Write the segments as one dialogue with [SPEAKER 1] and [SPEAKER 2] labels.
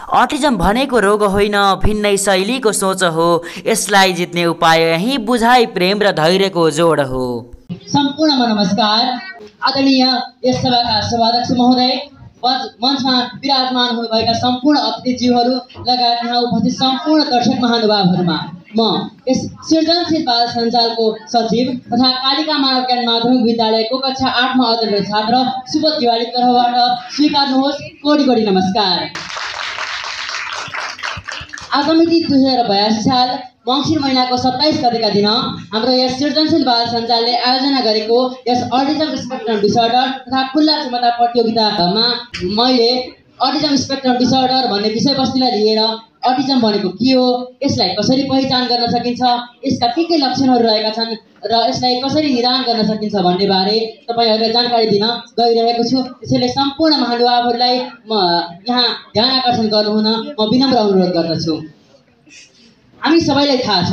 [SPEAKER 1] Autism भनेको रोग होइन, भिन्नै शैलीको सोच हो। यसलाई जित्ने उपाय यही बुझाइ, प्रेम र धैर्यको जोड हो।
[SPEAKER 2] सम्पूर्णमा नमस्कार। आदरणीय यस सभाका सभाध्यक्ष महोदय, मञ्चमा विराजमान हुनुभएका सम्पूर्ण अतिथिज्यूहरू लगायत यहाँ उपस्थित सम्पूर्ण दर्शक महानुभावहरूमा म यस सृजनशील बाल सञ्जालको सचिव तथा कालिका मानव ज्ञान माध्यमिक विद्यालयको कक्षा 8 मा अध्ययनरत छात्र सुबोध तिवारीको तर्फबाट स्वीकार्नुहोस् कोटी कोटी नमस्कार। आज मिति 2082 साल मङ्सिर महिनाको 27 गतेका दिन हाम्रो यस सृजनशील बाल सञ्जालले आयोजना गरेको यस अटिजम स्पेक्ट्रम डिसअर्डर तथा खुल्ला क्षमता प्रतियोगितामा मैले अटिजम स्पेक्ट्रम डिसअर्डर भन्ने विषयवस्तुलाई लिएर अटिजम भनेको के हो, यसलाई कसरी पहिचान गर्न सकिन्छ, यसका के लक्षणहरू रहेका छन् र यसलाई कसरी निदान गर्न सकिन्छ भन्ने बारे तपाईहरुलाई जानकारी दिन गइरहेको छु। त्यसैले सम्पूर्ण महानुभावहरूलाई म यहाँ ध्यान आकर्षण गर्नुहुन म विनम्र अनुरोध गर्दछु। हामी सबैलाई थाहा छ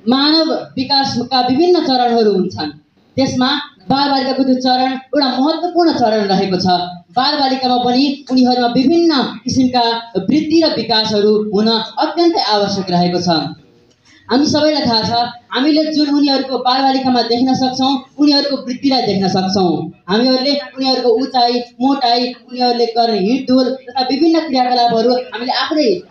[SPEAKER 2] मानव विकासका विभिन्न चरणहरू हुन्छन्। त्यसमा बालबालिकाको त्यो चरण एउटा महत्त्वपूर्ण चरण रहेको छ। बालबालिकामा पनि उनीहरुमा विभिन्न किसिमका वृद्धि र विकासहरू हुन अत्यन्तै आवश्यक रहेको छ। हामी सबैलाई थाहा छ हामीले जुन उनीहरुको बालबालिकामा देख्न सक्छौं उनीहरुको वृद्धिलाई देख्न सक्छौं। हामीहरुले उनीहरुको उचाइ, मोटाइ, उनीहरुले गर्ने हिँडडुल तथा विभिन्न क्रियाकलापहरू हामीले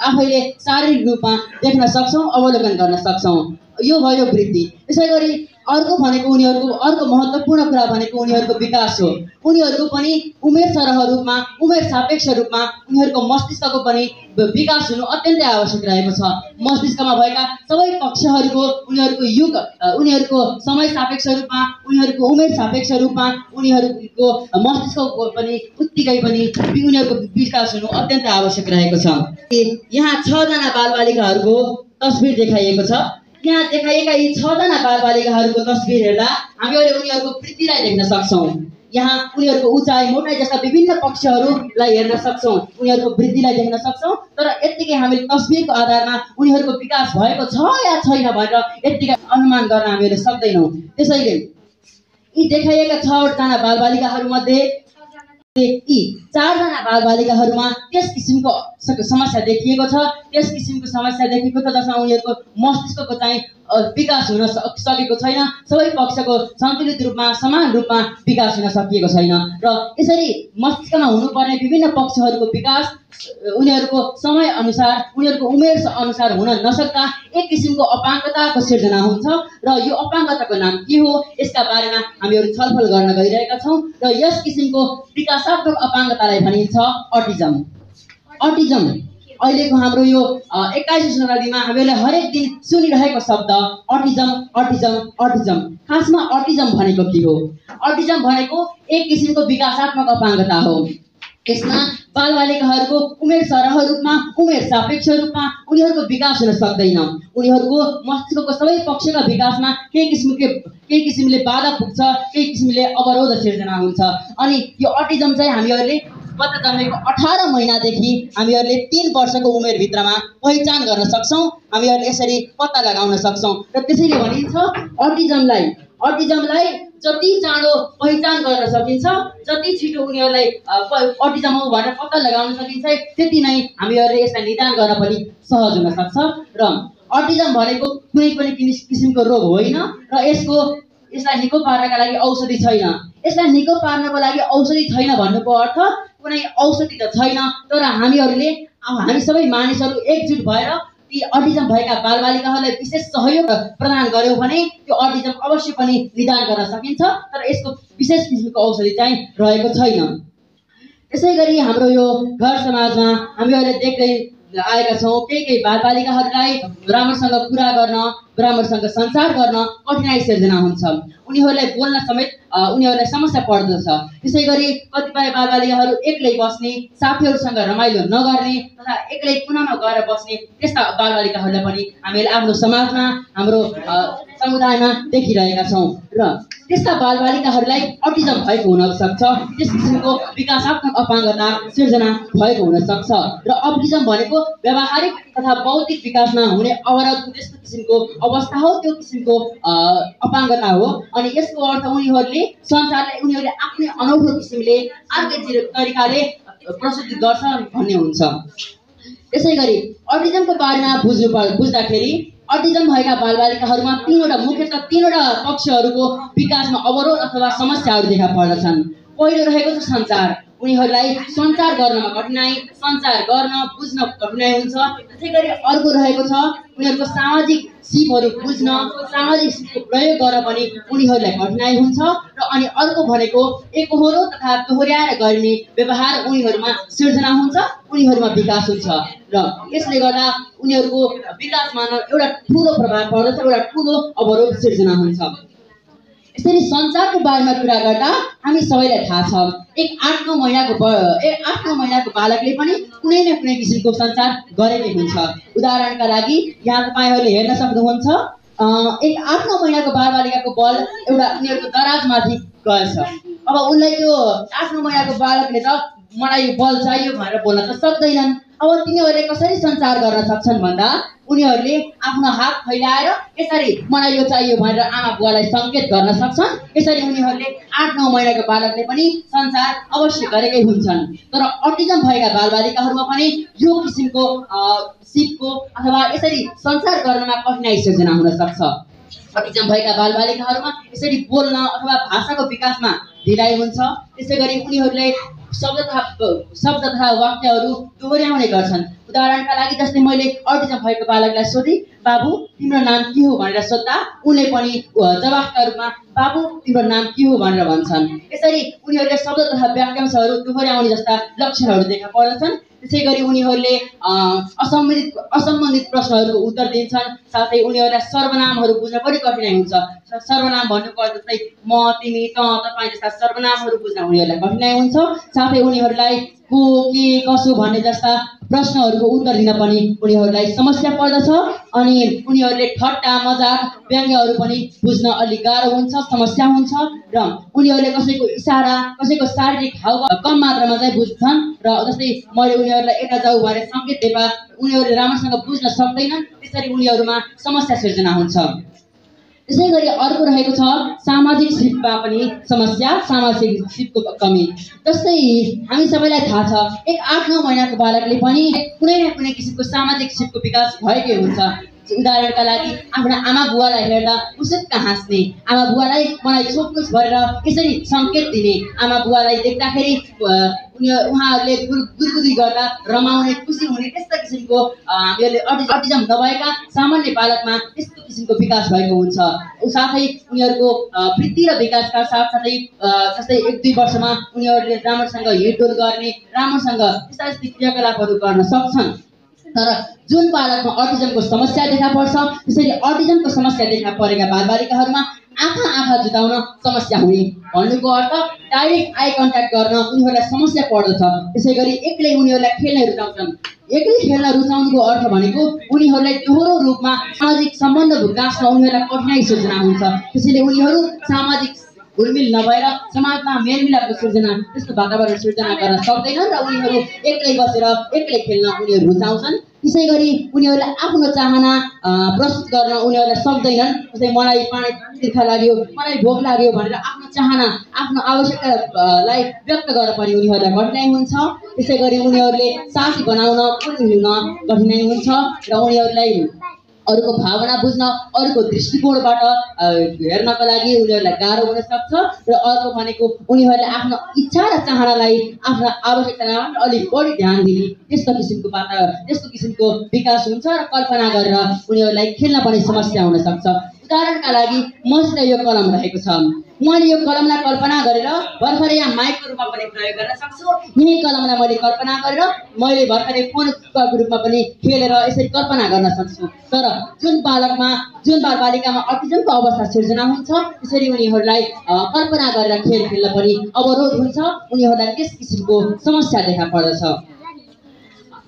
[SPEAKER 2] आफैले शारीरिक रूपमा देख्न सक्छौं, अवलोकन गर्न सक्छौं। यो भयो वृद्धि। त्यसैगरी अर्को भनेको उनीहरुको अर्को महत्त्वपूर्ण कुरा भनेको उनीहरुको विकास हो। उनीहरुको पनि उमेर सरह रूपमा, उमेर सापेक्ष रूपमा उनीहरुको मस्तिष्कको पनि विकास हुनु अत्यन्तै आवश्यक रहेको छ। मस्तिष्कमा भएका सबै पक्षहरूको उनीहरुको युग, उनीहरुको समय सापेक्ष रूपमा, उनीहरुको उमेर सापेक्ष रूपमा उनीहरुको मस्तिष्कको पनि उत्तिकै पनि उनीहरुको विकास हुनु अत्यन्तै आवश्यक रहेको छ। यहाँ 6 जना बालबालिकाहरूको तस्बिर देखाइएको छ। यहाँ देखाइएका यी 6 जना बालबालिकाहरूको तस्बिर हेर्दा हामीले उनीहरुको वृद्धिलाई देख्न सक्छौं। यहाँ उनीहरुको उचाइ, मोटाइ जस्ता विभिन्न पक्षहरूलाई हेर्न सक्छौं, उनीहरुको वृद्धिलाई देख्न सक्छौं। तर यतिकै हामीले तस्बिरको आधारमा उनीहरुको विकास भएको छ या छैन भनेर यतिकै अनुमान गर्न हामीले सक्दैनौं। त्यसैले यी देखाइएका 6 जना बालबालिकाहरूमध्ये यी 4 जना बालबालिकाहरूमा त्यस किसिमको समस्या देखिएको छ, त्यस किसिमको समस्या देखिएको छ जसमा उनीहरुको मस्तिष्कको चाहिँ विकास हुन सकेको छैन। सबै पक्षको सन्तुलित रूपमा, समान रूपमा विकास हुन सकिएको छैन र यसरी मस्तिष्कमा हुनुपर्ने विभिन्न पक्षहरूको विकास उनीहरुको समय अनुसार, उनीहरुको उमेर अनुसार हुन नसक्दा एक किसिमको अपाङ्गताको सिर्जना हुन्छ र यो अपाङ्गताको नाम के हो यसका बारेमा हामीहरु छलफल गर्न गइरहेका छौं र यस किसिमको विकासात्मक अपाङ्गतालाई भनिन्छ अटिजम। अटिजम अहिलेको हाम्रो यो 21औं शताब्दीमा हामीले हरेक दिन सुनिरहेको शब्द अटिजम अटिजम अटिजम। खासमा अटिजम भनेको के हो? अटिजम भनेको एक किसिमको विकासात्मक अपाङ्गता हो। यसमा बालबालिकाहरूको उमेर सरह रूपमा, उमेर सापेक्ष रूपमा उनीहरुको विकास हुन सक्दैन। उनीहरुको मस्तिष्कको सबै पक्षका विकासमा केही किसिमले बाधा पुग्छ, केही किसिमले अवरोध सिर्जना हुन्छ। अनि यो अटिजम चाहिँ हामीहरुले बच्चा जन्मेको 18 महिनादेखि हामीहरुले 3 वर्षको उमेर भित्रमा पहिचान गर्न सक्छौं। हामीहरुले यसरी पत्ता लगाउन सक्छौं र त्यसैले भनिन्छ अटिजमलाई जति चाँडो पहिचान गर्न सकिन्छ, जति छिटो उनीहरुलाई अटिजम हो भनेर पत्ता लगाउन सकिन्छ, त्यति नै हामीहरुले यसलाई निदान गर्न पनि सहज हुन सक्छ। र अटिजम भनेको कुनै पनि किसिमको रोग होइन र यसलाई निको पार्नका लागि औषधि छैन। यसलाई निको पार्नको लागि औषधि छैन भन्नुको अर्थ कुनै औषधि त छैन, तर हामी सबै मानिसहरू एकजुट भएर ती अटिजम भएका बालबालिकाहरूलाई विशेष सहयोग प्रदान गर्यौं भने त्यो अटिजम अवश्य पनि निदान गर्न सकिन्छ। तर यसको विशेष किसिमको औषधि चाहिँ रहेको छैन। त्यसैगरी हाम्रो यो घर समाजमा हामीहरूले देख्दै आएका छौं केही बालबालिकाहरूलाई राम्रोसँग कुरा गर्न, राम्रोसँग संचार गर्न कठिनाइ सिर्जना हुन्छ। उनीहरूलाई बोल्न समेत उनीहरूलाई समस्या पर्दछ। त्यसैगरी कतिपय बालबालिकाहरू एक्लै बस्ने, साथीहरूसँग रमाइलो नगर्ने तथा एक्लै कुनामा गएर बस्ने त्यस्ता बालबालिकाहरूलाई पनि हामीले आफ्नो समाजमा, हाम्रो समुदायमा देखिरहेका छौं र त्यस्ता बालबालिकाहरूलाई अटिजम भएको हुन सक्छ। त्यस किसिमको विकासात्मक अपाङ्गता सिर्जना भएको हुन सक्छ र अटिजम भनेको व्यावहारिक तथा बौद्धिक विकासमा हुने अवरोधको त्यस्तो किसिमको अवस्था हो, त्यो किसिमको अपाङ्गता हो। अनि यसको अर्थ उनीहरूले संसारलाई उनीहरूले आफ्नै अनौठो किसिमले अर्कै तरिकाले प्रस्तुत गर्छ भन्ने हुन्छ। त्यसै गरी अटिजमको बारेमा बुझ्दाखेरि अटिजम भएका बालबालिकाहरूमा मुख्यतः तीनवटा पक्षहरूको विकासमा अवरोध अथवा समस्याहरू देखा पर्दछन्। पहिलो रहेको छ सञ्चार। उनीहरूलाई सञ्चार गर्नमा कठिनाइ, सञ्चार गर्न बुझ्न कठिनाइ हुन्छ। त्यसै गरी अर्को रहेको छ उनीहरूको सामाजिक सिपहरू बुझ्न, सामाजिक सिपको प्रयोग गर्न पनि उनीहरूलाई कठिनाइ हुन्छ। र अनि अर्को भनेको एकहोरो तथा दोहोर्याएर गर्ने व्यवहार उनीहरूमा सिर्जना हुन्छ, उनीहरूमा विकास हुन्छ र यसले गर्दा उनीहरूको विकासमा एउटा ठुलो प्रभाव पर्दछ, एउटा ठुलो अवरोध सिर्जना हुन्छ। यसरी सञ्चारको बारेमा कुरा गर्दा हामी सबैलाई थाहा छ एक 8-9 महिनाको बालकले पनि कुनै न कुनै किसिमको सञ्चार गरेकै हुन्छ। उदाहरणका लागि यहाँ तपाईहरूले हेर्न सक्नुहुन्छ एक 8-9 महिनाको बालबालिकाको बल एउटा उनीहरूको दराजमाथि गएछ। अब उनलाई त्यो 8-9 महिनाको बालकले त मलाई बल चाहियो भनेर बोल्न त सक्दैनन्। अब तिनीहरूले कसरी सञ्चार गर्न सक्छन् भन्दा उनीहरूले आफ्नो हात फैलाएर यसरी मलाई यो चाहियो भनेर आमा बुवालाई सङ्केत गर्न सक्छन्। यसरी उनीहरूले 8-9 महिनाको बालकले पनि सञ्चार अवश्य गरेकै हुन्छन्। तर अटिजम भएका बालबालिकाहरूमा पनि यो किसिमको सिपको अथवा यसरी सञ्चार गर्नमा कठिनाइ सिर्जना हुन सक्छ। अटिजम भएका बालबालिकाहरूमा यसरी बोल्न अथवा भाषाको विकासमा ढिलाइ हुन्छ। त्यसै गरी उनीहरूले शब्द तथा वाक्यहरू दोहोर्याउने गर्छन्। उदाहरणका लागि जस्तै मैले अटिजम भएको बालकलाई सोधेँ, बाबु तिम्रो नाम के हो भनेर सोद्धा उनले पनि जवाफका रूपमा बाबु तिम्रो नाम के हो भनेर भन्छन्। यसरी उनीहरूले शब्द तथा वाक्यांशहरू दोहोर्याउने जस्ता लक्षणहरू देखा पर्दछन्। त्यसै गरी उनीहरूले असम्बन्धित प्रश्नहरूको उत्तर दिन्छन्। साथै उनीहरूलाई सर्वनामहरू बुझ्न पनि कठिनाइ हुन्छ। सर्वनाम भन्नुपर्दा जस्तै म, तिमी, त, तपाईँ जस्ता सर्वनामहरू बुझ्न उनीहरूलाई कठिनाइ हुन्छ। साथै उनीहरूलाई को, के, कसो भन्ने जस्ता प्रश्नहरूको उत्तर दिन पनि उनीहरूलाई समस्या पर्दछ। अनि उनीहरूले ठट्टा, मजाक, व्यङ्ग्यहरू पनि बुझ्न अलिक गाह्रो हुन्छ, समस्या हुन्छ। र उनीहरूले कसैको इसारा, कसैको शारीरिक हावभाव कम मात्रामा चाहिँ बुझ्छन्। र जस्तै मैले उनीहरूलाई यता जाऊ भनेर सङ्केत दिँदा उनीहरूले राम्रोसँग बुझ्न सक्दैनन्। त्यसरी उनीहरूमा समस्या सिर्जना हुन्छ। त्यसै गरी अर्को रहेको छ सामाजिक सिपमा पनि समस्या, सामाजिक सिपको कमी। जस्तै हामी सबैलाई थाहा छ एक 8-9 महिनाको बालकले पनि कुनै न कुनै किसिमको सामाजिक सिपको विकास भएकै हुन्छ। उदाहरणका लागि आफ्ना आमा बुवालाई हेर्दा उसुक्क हाँस्ने, आमा बुवालाई मलाई छोप्नुहोस् भनेर यसरी सङ्केत दिने, आमा बुवालाई देख्दाखेरि उहाँहरूले गुदगुदी गर्दा रमाउने, खुसी हुने, त्यस्ता किसिमको हामीहरूले अटिजम नभएका सामान्य बालकमा त्यस्तो किसिमको विकास भएको हुन्छ। साथै उनीहरूको वृद्धि र विकासका साथसाथै जस्तै 1-2 वर्षमा उनीहरूले राम्रोसँग हिँडडुल गर्ने, राम्रोसँग यस्ता क्रियाकलापहरू गर्न सक्छन्। तर जुन बालकमा अटिजमको समस्या देखा पर्छ, त्यसरी अटिजमको समस्या देखा परेका बालबालिकाहरूमा आँखा जुटाउन समस्या हुने भन्नुको अर्थ डाइरेक्ट आई कन्ट्याक्ट गर्न उनीहरूलाई समस्या पर्दछ। त्यसै गरी एक्लै उनीहरूलाई खेल्न रुचाउँछन्। एक्लै खेल्न रुचाउनुको अर्थ भनेको उनीहरूलाई दोहोरो रूपमा सामाजिक सम्बन्ध गाँच्न उनीहरूलाई कठिनाइ सिर्जना हुन्छ। त्यसैले उनीहरू सामाजिक घुलमिल नभएर समाजमा मेलमिलापको सिर्जना, त्यस्तो वातावरण सिर्जना गर्न सक्दैनन् र उनीहरू एक्लै बसेर एक्लै खेल्न उनीहरू रुचाउँछन्। त्यसै गरी उनीहरूलाई आफ्नो चाहना प्रस्तुत गर्न उनीहरूलाई सक्दैनन्। जस्तै मलाई पानी तिर्खा लाग्यो, मलाई भोक लाग्यो भनेर आफ्नो चाहना, आफ्नो आवश्यकतालाई व्यक्त गर्न पनि उनीहरूलाई कठिनाइ हुन्छ। त्यसै गरी उनीहरूले साथी बनाउन, हिँड्न कठिनाइ हुन्छ र उनीहरूलाई अरूको भावना बुझ्न, अरूको दृष्टिकोणबाट हेर्नका लागि उनीहरूलाई गाह्रो हुन सक्छ। र अर्को भनेको उनीहरूले आफ्नो इच्छा र चाहनालाई आफ्ना आवश्यकतामा अलिक बढी ध्यान दिने, त्यस्तो किसिमको विकास हुन्छ र कल्पना गरेर उनीहरूलाई खेल्न पनि समस्या हुन सक्छ। उदाहरणका लागि मसित यो कलम रहेको छ, मैले यो कलमलाई कल्पना गरेर भर्खरै यहाँ माइकको रूपमा पनि प्रयोग गर्न सक्छु। यही कलमलाई मैले कल्पना गरेर मैले भर्खरै फोनको रूपमा पनि खेलेर यसरी कल्पना गर्न सक्छु। तर जुन बालबालिकामा अटिजमको अवस्था सिर्जना हुन्छ, त्यसरी उनीहरूलाई कल्पना गरेर खेल खेल्न पनि अवरोध हुन्छ, उनीहरूलाई त्यस किसिमको समस्या देखा पर्दछ।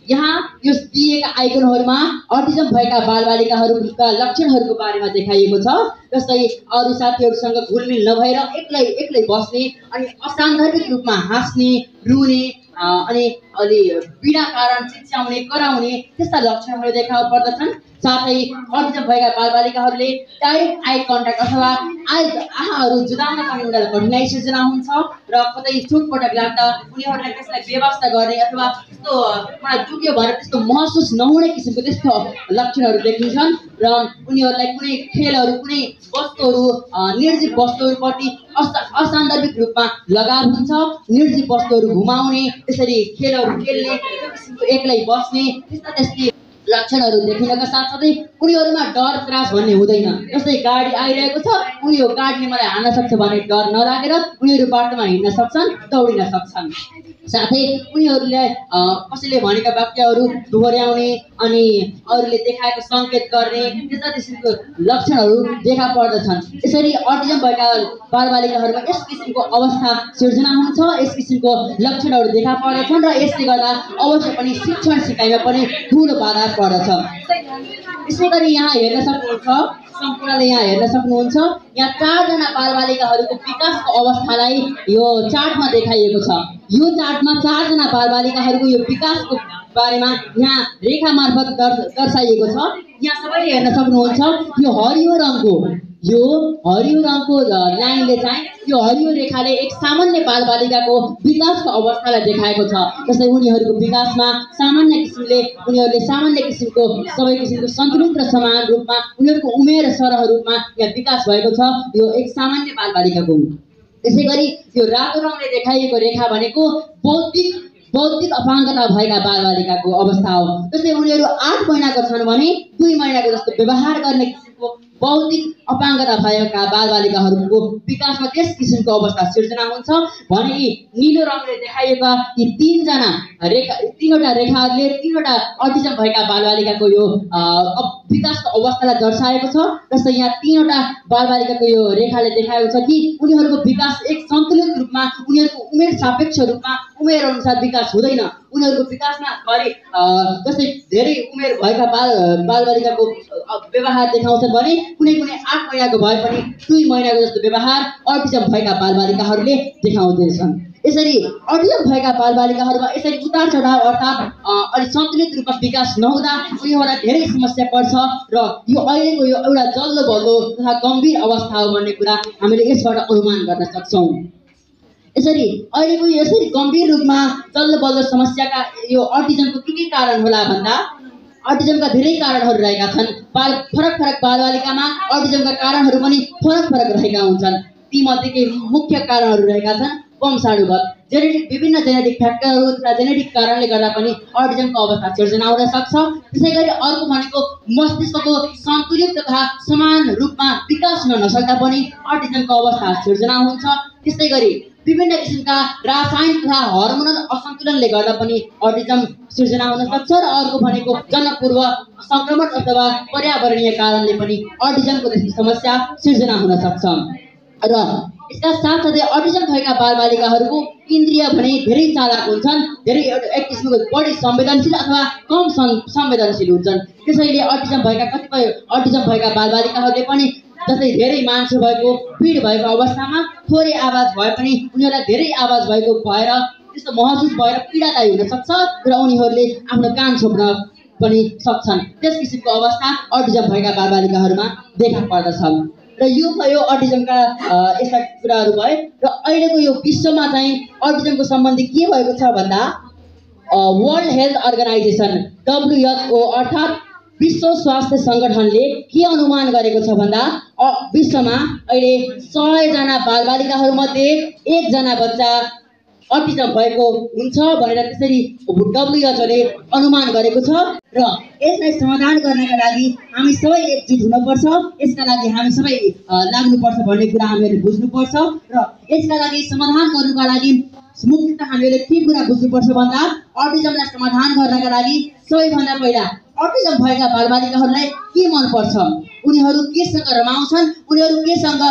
[SPEAKER 2] यहाँ यो दिएका आइकनहरूमा अटिजम भएका बालबालिकाहरूका लक्षणहरूको बारेमा देखाइएको छ। जस्तै अरू साथीहरूसँग घुलमिल नभएर एक्लै बस्ने, अनि असान्दर्भिक रूपमा हाँस्ने, रुने, अनि अलि बिना कारण चिच्याउने कराउने त्यस्ता लक्षणहरू देखा पर्दछन्। साथै अटिजम भएका बालबालिकाहरूले डाइरेक्ट आई कन्ट्याक्ट अथवा आँखाहरू जुदाउन पनि उनीहरूलाई कठिनाइ सिर्जना हुन्छ र कतै चोटपटक लाग्दा उनीहरूलाई त्यसलाई व्यवस्था गर्ने अथवा त्यस्तो दुख्यो भनेर त्यस्तो महसुस नहुने किसिमको त्यस्तो लक्षणहरू देखिन्छन् र उनीहरूलाई कुनै खेलहरू कुनै वस्तुहरू निर्जीव वस्तुहरूप्रति असान्दर्भिक रूपमा लगाव हुन्छ। निर्जीव वस्तुहरू घुमाउने त्यसरी खेलहरू खेल्ने एक्लै बस्ने त्यस्ता लक्षणहरू देखिनका साथसाथै उनीहरूमा डर त्रास भन्ने हुँदैन। जस्तै गाडी आइरहेको छ उनी यो गाडीले मलाई हान्न सक्छ भन्ने डर नलागेर उनीहरू बाटोमा हिँड्न सक्छन् दौडिन सक्छन्। साथै उनीहरूले कसैले भनेका वाक्यहरू दोहोर्याउने अनि अरूले देखाएको सङ्केत गर्ने त्यस्ता किसिमको लक्षणहरू देखा पर्दछन्। यसरी अटिजम भएका बालबालिकाहरूमा यस किसिमको अवस्था सिर्जना हुन्छ, यस किसिमको लक्षणहरू देखा पर्दछन् र यसले गर्दा अवश्य पनि शिक्षण सिकाइमा पनि ठुलो बाधा पर्दछ। यसै गरी यहाँ हेर्न सक्नुहुन्छ, सम्पूर्णले यहाँ हेर्न सक्नुहुन्छ, यहाँ 4 जना बालबालिकाहरूको विकासको अवस्थालाई यो चार्टमा देखाइएको छ। यो चार्टमा 4 जना बालबालिकाहरूको यो विकासको बारेमा यहाँ रेखा मार्फत दर्शाइएको छ। यहाँ सबैले हेर्न सक्नुहुन्छ यो हरियो रङको लाइनले चाहिँ यो हरियो रेखाले एक सामान्य बालबालिकाको विकासको अवस्थालाई देखाएको छ। जस्तै उनीहरूको विकासमा सामान्य किसिमको सबै किसिमको सन्तुलित र समान रूपमा उनीहरूको उमेर सरह रूपमा यहाँ विकास भएको छ यो एक सामान्य बालबालिकाको। त्यसै गरी यो रातो रङले देखाइएको रेखा भनेको बौद्धिक अपाङ्गता भएका बालबालिकाको अवस्था हो। जस्तै उनीहरू 8 महिनाको छन् भने 2 महिनाको जस्तो व्यवहार गर्ने किसिमको बौद्धिक अपाङ्गता भएका बालबालिकाहरूको विकासमा त्यस किसिमको अवस्था सिर्जना हुन्छ भने यी नीलो रङले देखाइएका यी 3वटा रेखाहरूले 3वटा अटिजम भएका बालबालिकाको यो विकासको अवस्थालाई दर्शाएको छ। जस्तै यहाँ 3वटा बालबालिकाको यो रेखाले देखाएको छ कि उनीहरूको विकास एक सन्तुलित रूपमा उनीहरूको उमेर सापेक्ष रूपमा उमेर अनुसार विकास हुँदैन। उनीहरूको विकासमा जस्तै धेरै उमेर भएका बालबालिकाको व्यवहार देखाउँछन् भने कुनै 8 महिनाको भए पनि 2 महिनाको जस्तो व्यवहार अटिजम भएका बालबालिकाहरूले देखाउँदैछन्। यसरी अटिजम भएका बालबालिकाहरूमा यसरी उतार चढाव अर्थात् अलि सन्तुलित रूपमा विकास नहुँदा उनीहरूलाई धेरै समस्या पर्छ र यो अहिलेको यो एउटा जल्दो बल्दो तथा गम्भीर अवस्था हो भन्ने कुरा हामीले यसबाट अनुमान गर्न सक्छौँ। यसरी अहिलेको यसरी गम्भीर रूपमा जल्दो बल्दो समस्याका यो अटिजमको के कारण होला भन्दा अटिजमका धेरै कारणहरू रहेका छन्। फरक बालबालिकामा अटिजमका कारणहरू पनि फरक रहेका हुन्छन्। तीमध्ये केही मुख्य कारणहरू रहेका छन्। वंशाणुगत विभिन्न जेनेटिक फ्याक्टरहरू तथा जेनेटिक कारणले गर्दा पनि अटिजमको अवस्था सिर्जना हुन सक्छ। त्यसै गरी अर्को भनेको मस्तिष्कको सन्तुलित तथा समान रूपमा विकास हुन नसक्दा पनि अटिजमको अवस्था सिर्जना हुन्छ। त्यस्तै गरी विभिन्न किसिमका रासायनिक तथा हर्मोनल असन्तुलनले गर्दा पनि अटिजम सिर्जना हुन सक्छ र अर्को भनेको जन्मपूर्व सङ्क्रमण अथवा पर्यावरणीय कारणले पनि अटिजमको समस्या सिर्जना हुन सक्छ। र यसका साथसाथै अटिजम भएका बालबालिकाहरूको इन्द्रिय भने धेरै चालाक हुन्छन्, धेरै एक किसिमको बढी संवेदनशील अथवा कम संवेदनशील हुन्छन्। त्यसैले कतिपय अटिजम भएका बालबालिकाहरूले पनि जस्तै धेरै मान्छे भएको भिड भएको अवस्थामा थोरै आवाज भए पनि उनीहरूलाई धेरै आवाज भएको भएर त्यस्तो महसुस भएर पीडादायी हुन सक्छ र उनीहरूले आफ्नो कान छोप्न पनि सक्छन्। त्यस किसिमको अवस्था अटिजम भएका बालबालिकाहरूमा देखा पर्दछ। र यो भयो अटिजमका यस्ता कुराहरू भए। र अहिलेको यो विश्वमा चाहिँ अटिजमको सम्बन्धी के भएको छ भन्दा वर्ल्ड हेल्थ अर्गनाइजेसन WHO अर्थात् विश्व स्वास्थ्य सङ्गठनले के अनुमान गरेको छ भन्दा विश्वमा अहिले 100 जना बालबालिकाहरूमध्ये 1 जना बच्चा अटिजम भएको हुन्छ भनेर त्यसरी WHOले अनुमान गरेको छ। र यसलाई समाधान गर्नका लागि हामी सबै एकजुट हुनुपर्छ। यसका लागि हामी सबै लाग्नुपर्छ भन्ने कुरा हामीले बुझ्नुपर्छ। र यसका लागि समाधान गर्नुका लागि मुख्यतः हामीले के कुरा बुझ्नुपर्छ भन्दा अटिजमलाई समाधान गर्नका लागि सबैभन्दा पहिला अटिजम भएका बालबालिकाहरूलाई के मनपर्छ, उनीहरू केसँग रमाउँछन्, उनीहरू केसँग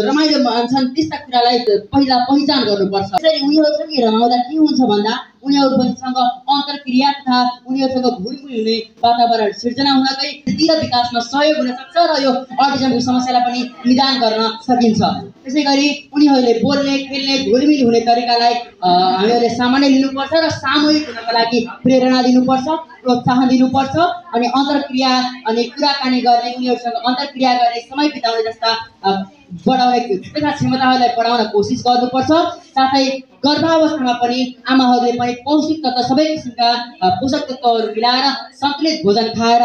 [SPEAKER 2] रमाइलो मान्छन्, त्यस्ता कुरालाई पहिला पहिचान गर्नुपर्छ। त्यसरी उनीहरूसँग रमाउँदा के हुन्छ भन्दा उनीहरूसँग अन्तर्क्रिया तथा उनीहरूसँग घुलमिल हुने वातावरण सिर्जना हुनकै वृद्धि र विकासमा सहयोग हुन सक्छ र यो अटिजमको समस्यालाई पनि निदान गर्न सकिन्छ। त्यसै गरी उनीहरूले बोल्ने खेल्ने घुलमिल हुने तरिकालाई हामीहरूले सामान्य लिनुपर्छ र सामूहिक हुनका लागि प्रेरणा दिनुपर्छ, प्रोत्साहन दिनुपर्छ अनि अन्तर्क्रिया अनि कुराकानी गर्ने, उनीहरूसँग अन्तर्क्रिया गर्ने, समय बिताउने जस्ता बढाउने क्षमताहरूलाई बढाउन कोसिस गर्नुपर्छ। साथै गर्भावस्थामा पनि आमाहरूले पनि पौष्टिक तत्त्व सबै किसिमका पोषक तत्त्वहरू मिलाएर सन्तुलित भोजन खाएर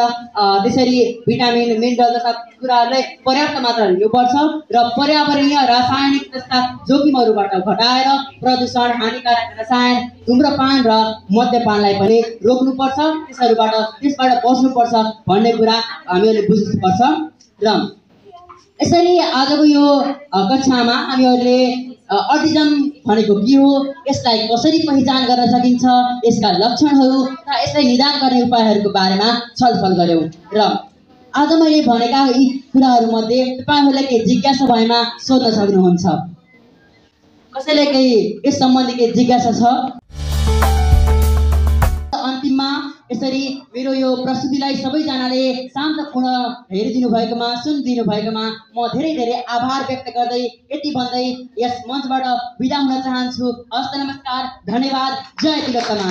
[SPEAKER 2] त्यसरी भिटामिन मिनरल जस्ता कुराहरूलाई पर्याप्त मात्रामा लिनुपर्छ र पर्यावरणीय रासायनिक जस्ता जोखिमहरूबाट घटाएर प्रदूषण, हानिकारक रसायन, धुम्रपान र मद्यपानलाई पनि रोक्नुपर्छ, त्यसबाट बस्नुपर्छ भन्ने कुरा हामीहरूले बुझ्नुपर्छ। र यसरी आजको यो कक्षामा हामीहरूले अटिजम भनेको के हो, यसलाई कसरी पहिचान गर्न सकिन्छ, यसका लक्षणहरू र यसलाई निदान गर्ने उपायहरूको बारेमा छलफल गऱ्यौँ। र आज मैले भनेका यी कुराहरूमध्ये तपाईँहरूलाई केही जिज्ञासा भएमा सोध्न सक्नुहुन्छ। कसैले केही यस सम्बन्धी केही जिज्ञासा छ? अन्तिममा यसरी मेरो यो प्रस्तुतिलाई सबैजनाले शान्तपूर्ण हेरिदिनु भएकोमा, सुनिदिनु भएकोमा म धेरै धेरै आभार व्यक्त गर्दै यति भन्दै यस मञ्चबाट बिदा हुन चाहन्छु। हस्त नमस्कार, धन्यवाद, जय तिलोत्तमा।